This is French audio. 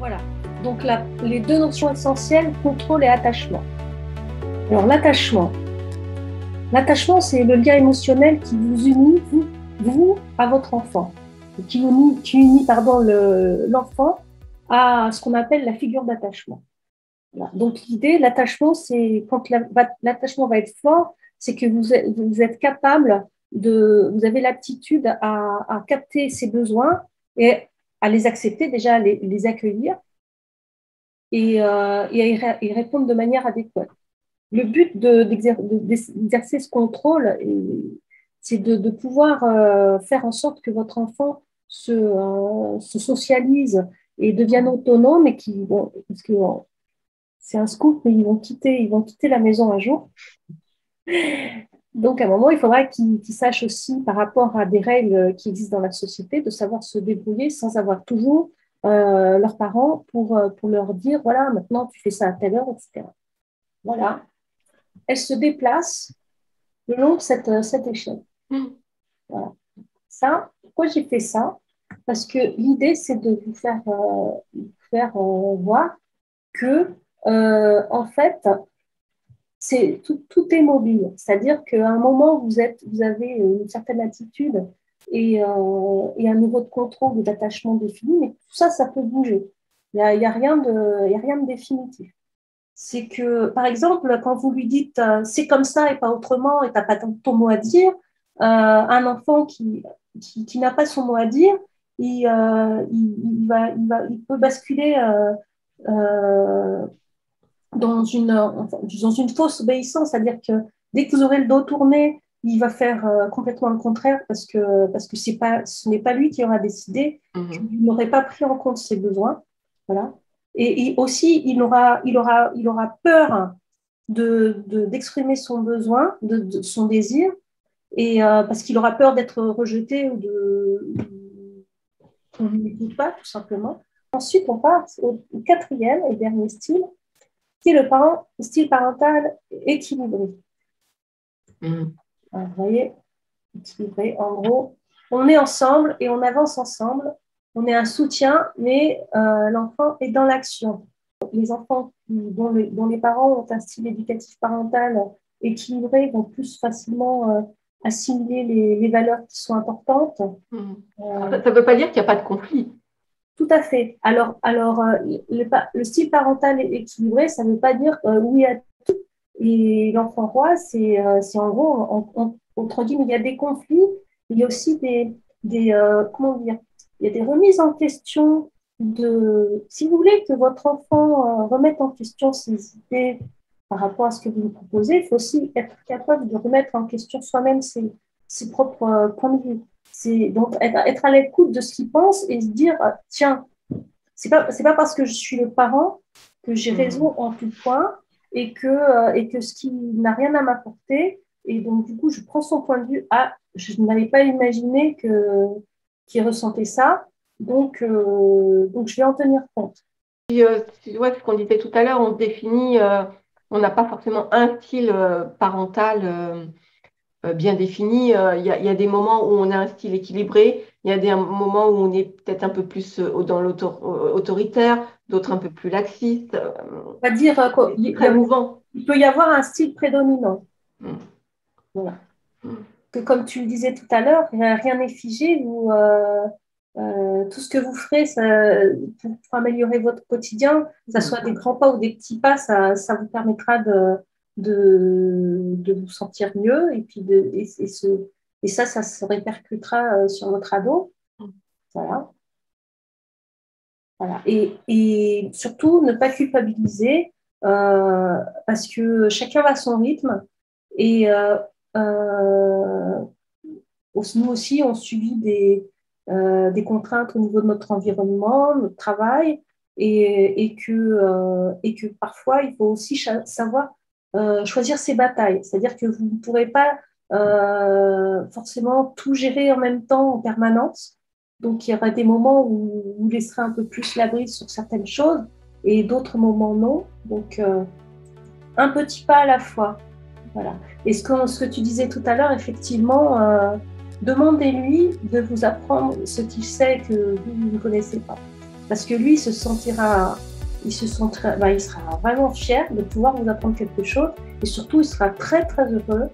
Voilà. Donc les deux notions essentielles, contrôle et attachement. Alors l'attachement, c'est le lien émotionnel qui vous unit, vous à votre enfant, qui unit l'enfant à ce qu'on appelle la figure d'attachement. Voilà. Donc l'idée, l'attachement, c'est quand l'attachement va être fort, c'est que vous êtes capable vous avez l'aptitude à capter ses besoins et à les accepter, déjà à les accueillir et à y répondre de manière adéquate. Le but d'exercer ce contrôle, c'est de pouvoir faire en sorte que votre enfant se socialise et devienne autonome et parce que c'est un scoop, mais ils vont quitter la maison un jour. Donc, à un moment, il faudra qu'ils sachent aussi, par rapport à des règles qui existent dans la société, de savoir se débrouiller sans avoir toujours leurs parents pour leur dire, voilà, maintenant, tu fais ça à telle heure, etc. Voilà. Elle se déplace le long de cette échelle. Voilà. Ça, pourquoi j'ai fait ça? Parce que l'idée, c'est de vous faire voir que, en fait, tout est mobile. C'est-à-dire qu'à un moment, vous avez une certaine attitude et un niveau de contrôle ou d'attachement défini, mais tout ça, ça peut bouger. Il n'y a rien de définitif. C'est que, par exemple, quand vous lui dites c'est comme ça et pas autrement et tu n'as pas ton mot à dire, un enfant qui n'a pas son mot à dire, il peut basculer dans une fausse obéissance, c'est-à-dire que dès que vous aurez le dos tourné, il va faire complètement le contraire parce que ce n'est pas lui qui aura décidé, qu'il n'aurait pas pris en compte ses besoins. Voilà. Et aussi, il aura peur d'exprimer son besoin, de son désir, et parce qu'il aura peur d'être rejeté ou qu'on ne l'écoute pas, tout simplement. Ensuite, on passe au quatrième et dernier style, qui est le style parental équilibré. Alors, vous voyez, équilibré, en gros, on est ensemble et on avance ensemble. On est un soutien, mais l'enfant est dans l'action. Les enfants dont les parents ont un style éducatif parental équilibré vont plus facilement assimiler les valeurs qui sont importantes. Ça ne veut pas dire qu'il n'y a pas de conflit. Tout à fait. Alors le style parental équilibré, ça ne veut pas dire oui à tout. Et l'enfant roi, c'est en gros, entre guillemets, il y a des conflits, il y a aussi comment dire, il y a des remises en question si vous voulez que votre enfant remette en question ses idées par rapport à ce que vous lui proposez, il faut aussi être capable de remettre en question soi-même ses propres points de vue. C'est donc être à l'écoute de ce qu'il pense et se dire tiens, c'est pas parce que je suis le parent que j'ai raison en tout point et que ce qui n'a rien à m'apporter, et donc du coup je prends son point de vue. Je n'avais pas imaginé qu'il ressentait ça, donc je vais en tenir compte. Tu vois ce qu'on disait tout à l'heure, on se définit, on n'a pas forcément un style parental bien défini. Il y a des moments où on a un style équilibré, il y a des moments où on est peut-être un peu plus dans l'autoritaire, d'autres un peu plus laxistes. On va dire très mouvant. Il peut y avoir un style prédominant. Voilà. Que comme tu le disais tout à l'heure, rien n'est figé. Tout ce que vous ferez pour améliorer votre quotidien, que ce soit des grands pas ou des petits pas, ça vous permettra de vous sentir mieux et ça se répercutera sur votre ado. Voilà. Voilà. Et surtout, ne pas culpabiliser parce que chacun va à son rythme et nous aussi, on subit des contraintes au niveau de notre environnement, notre travail, et que parfois, il faut aussi savoir choisir ses batailles. C'est-à-dire que vous ne pourrez pas forcément tout gérer en même temps en permanence. Donc, il y aura des moments où vous laisserez un peu plus la bride sur certaines choses et d'autres moments non. Donc, un petit pas à la fois. Voilà. Et ce que tu disais tout à l'heure, effectivement, demandez-lui de vous apprendre ce qu'il sait que vous ne connaissez pas. Parce que lui, il sera vraiment fier de pouvoir vous apprendre quelque chose et surtout, il sera très, très heureux